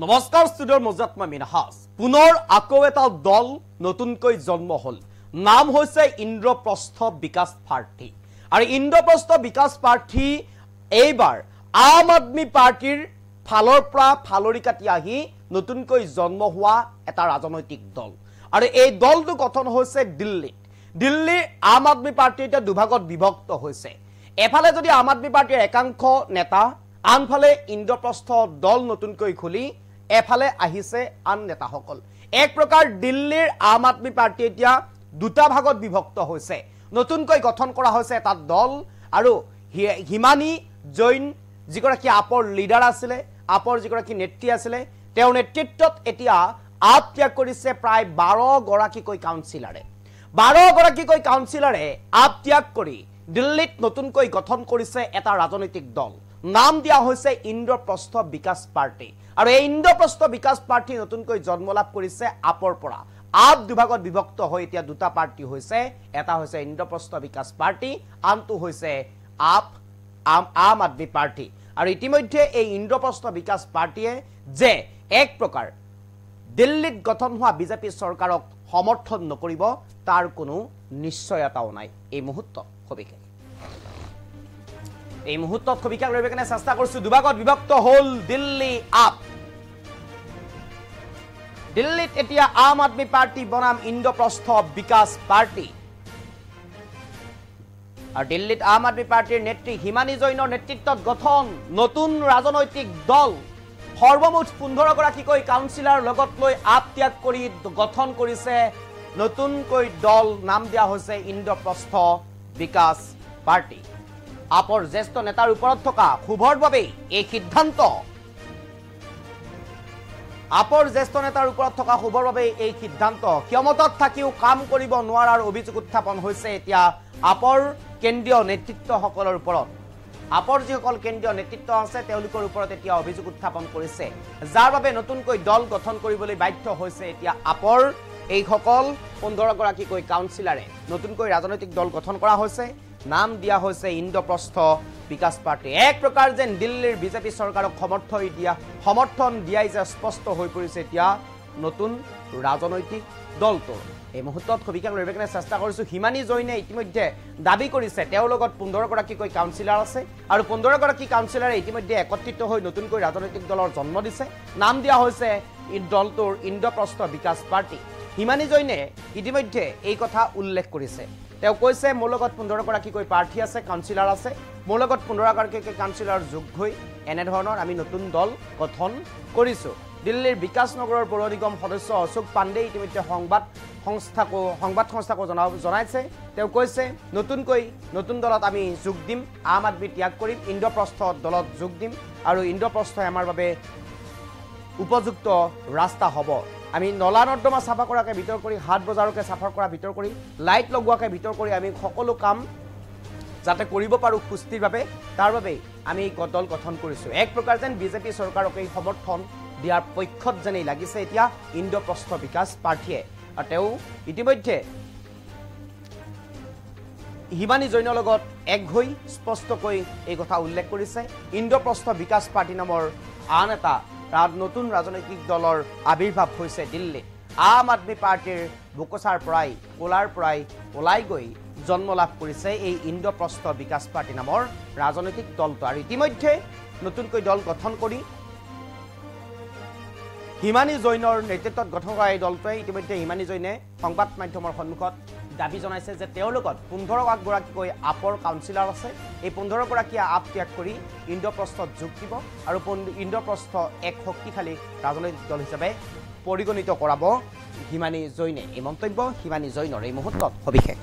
নমস্কাৰ ষ্টুডিঅ'ৰ মজাত মই মিনহাজ পুনৰ আকৌ এটা দল নতুনকৈ জন্ম হল নাম হৈছে ইন্দ্ৰপ্ৰস্থ বিকাশ পাৰ্টি আৰু ইন্দ্ৰপ্ৰস্থ বিকাশ পাৰ্টি এইবাৰ আম আদমি পাৰ্টিৰ ফালৰ পৰা ফালৰি কাটি আহি নতুনকৈ জন্ম হোৱা এটা ৰাজনৈতিক দল আৰু এই দলটো গঠন হৈছে দিল্লীৰ আম আদমি পাৰ্টি এটা দুভাগত বিভক্ত হৈছে এফালে যদি আম আদমি পাৰ্টিৰ একাংশ নেতা আনফালে ইন্দ্ৰপ্ৰস্থ দল নতুনকৈ খুলি এফালে আহিছে আন নেতাসকল এক প্ৰকাৰ দিল্লীৰ আম আদমি পাৰ্টি এতিয়া দুটা ভাগত বিভক্ত হৈছে নতুনকৈ গঠন কৰা হৈছে এটা দল আৰু হিমানী জৈন যিগৰাকী আপৰ লিডাৰ আছিলে আপৰ যিগৰাকী নেত্ৰী আছিলে তেওঁৰ নেতৃত্বত এতিয়া আপ ত্যাগ কৰিছে প্ৰায় 12 গৰাকীকৈ কাউন্সিলৰে 12 গৰাকীকৈ কাউন্সিলৰে আপ ত্যাগ কৰি দিল্লীত নতুনকৈ গঠন কৰিছে এটা ৰাজনৈতিক দল নাম দিয়া হৈছে ইন্দ্ৰপ্ৰস্থ বিকাশ পাৰ্টি আৰু এই ইন্দ্ৰপ্ৰস্থ বিকাশ পাৰ্টি নতুনকৈ জন্ম লাভ কৰিছে আপৰ পৰা আপ দুভাগত বিভক্ত হৈ এতিয়া দুটা পাৰ্টি হৈছে এটা হৈছে ইন্দ্ৰপ্ৰস্থ বিকাশ পাৰ্টি আনটো হৈছে আম আদমি পাৰ্টি আৰু ইতিমধ্যে এই ইন্দ্ৰপ্ৰস্থ বিকাশ পাৰ্টিয়ে যে এক প্ৰকাৰ দিল্লীত গঠন হোৱা বিজেপি চৰকাৰক সমৰ্থন নকৰিব তাৰ কোনো নিশ্চয়তাও নাই এই মুহূৰ্তত সবিশেষ এই মুহূৰ্তত সবিশেষ লৈ কেনে চেষ্টা কৰিছো দুভাগত বিভক্ত হল দিল্লী আপ দিল্লীত এতিয়া আম আদমি পাৰ্টি বনাম ইন্দ্ৰপ্ৰস্থ বিকাশ পাৰ্টি আৰু দিল্লীত আম আদমি পাৰ্টিৰ নেত্ৰী হিমানী জৈনৰ নেতৃত্বত গঠন নতুন ৰাজনৈতিক দল সৰ্বমুঠ 15 গৰাকীকৈ কাউন্সিলৰ লগত লৈ আপ ত্যাগ কৰি গঠন কৰিছে নতুনকৈ দল নাম দিয়া হৈছে ইন্দ্ৰপ্ৰস্থ বিকাশ পাৰ্টি আপৰ জ্যেষ্ঠ নেতাৰ ওপৰত থকা খুবৰ বাবে এই সিদ্ধান্ত আপৰ জ্যেষ্ঠ নেতাৰ ওপৰত থকা খুবৰ বাবে এই সিদ্ধান্ত ক্ষমতাত থাকিও কাম কৰিব নোৱাৰাৰ অভিযোগ উত্থাপন হৈছে এতিয়া আপৰ কেন্দ্ৰীয় নেতৃত্বসকলৰ ওপৰত আপৰ যিসকল কেন্দ্ৰীয় নেতৃত্ব আছে তেওঁলোকৰ ওপৰত এতিয়া অভিযোগ উত্থাপন কৰিছে যাৰ বাবে নতুনকৈ দল গঠন কৰিবলৈ বাধ্য হৈছে এতিয়া আপৰ এইসকল 15 গৰাকীকৈ কাউন্সিলৰে নতুনকৈ ৰাজনৈতিক দল গঠন কৰা হৈছে নাম দিয়া হৈছে ইন্দ্ৰপ্ৰস্থ বিকাশ পাৰ্টি এক প্ৰকাৰ যেন দিল্লীৰ বিজেপি চৰকাৰক সমৰ্থন দিয়াই যে স্পষ্ট হৈ পৰিছে এতিয়া নতুন ৰাজনৈতিক দলটোৰ এই মুহূৰ্তত সবিশেষ লৈ কেনে চেষ্টা কৰিছো হিমানী জৈনে ইতিমধ্যে দাবী কৰিছে তেওঁৰ লগত 15 গৰাকীকৈ কাউন্সিলৰ আছে আৰু 15 গৰাকী কাউন্সিলৰে ইতিমধ্যে একত্ৰিত হৈ নতুনকৈ ৰাজনৈতিক দলৰ জন্ম দিছে নাম দিয়া হৈছে এই দলটোৰ ইন্দ্ৰপ্ৰস্থ বিকাশ পাৰ্টি হিমানী জৈনে ইতিমধ্যে এই কথা উল্লেখ কৰিছে তেওঁ কৈছে মোৰ লগত 15 গৰাকীকৈ প্ৰাৰ্থী আছে কাউন্সিলৰ আছে মোৰ লগত 15 গৰাকীকৈ কাউন্সিলৰ যোগ হৈ এনে ধৰণৰ আমি নতুন দল গঠন কৰিছো দিল্লীৰ বিকাশ নগৰৰ পৌৰ নিগম সদস্য অশোক পাণ্ডে ইতিমধ্যে সংবাদ সংস্থাকো জনাইছে তেওঁ কৈছে নতুন দলত আমি যোগ দিম আম আদমি ত্যাগ কৰিম ইন্দ্ৰপ্ৰস্থ দলত যোগ দিম আৰু ইন্দ্ৰপ্ৰস্থ আমাৰ বাবে উপযুক্ত ৰাস্তা হ'ব আমি নলা নৰ্দমা চাফা কৰাকে ভিতৰ কৰি হাট বজাৰকে চাফা কৰা ভিতৰ কৰি লাইট লগোৱাকে ভিতৰ কৰি আমি সকলো কাম যাতে কৰিব পাৰো সুস্থিৰ বাবে তাৰ বাবে আমি দল গঠন কৰিছো এক প্ৰকাৰ যেন বিজেপি চৰকাৰক এই সমৰ্থন দিয়াৰ পক্ষত যেনে লাগিছে এতিয়া ইন্দ্ৰপ্ৰস্থ বিকাশ পাৰ্টিয়ে আৰু তেওঁ ইতিমধ্যে হিমানী জৈনৰ লগত এক হৈ স্পষ্টকৈ এই কথা উল্লেখ কৰিছে ইন্দ্ৰপ্ৰস্থ বিকাশ পাৰ্টি নামৰ আন এটা নতুন ৰাজনৈতিক দলৰ আবিৰ্ভাৱ হৈছে দিল্লীত আম আদমি পাৰ্টিৰ বুকচাৰ পৰাই কোলাৰ পৰাই ওলাই গৈ জন্ম লাভ কৰিছে এই ইন্দ্ৰপ্ৰস্থ বিকাশ পাৰ্টি নামৰ ৰাজনৈতিক দলটো আৰু ইতিমধ্যে নতুনকৈ দল গঠন কৰি হিমানী জৈনৰ নেতৃত্বত গঠন কৰা এই দলটোৱে ইতিমধ্যে হিমানী জৈনে সংবাদ মাধ্যমৰ সন্মুখত দাবী জনাইছে যে তেওঁৰ লগত 15 গৰাকীকৈ আপৰ কাউন্সিলৰ আছে এই 15 গৰাকীয়ে আপ ত্যাগ কৰি ইন্দ্ৰপ্ৰস্থত যোগ দিব আৰু ইন্দ্ৰপ্ৰস্থ এক শক্তিশালী ৰাজনৈতিক দল হিচাপে পৰিগণিত কৰাব হিমানী জৈনে এই মন্তব্য হিমানী জৈনৰ এই মুহূৰ্তত সবিশেষ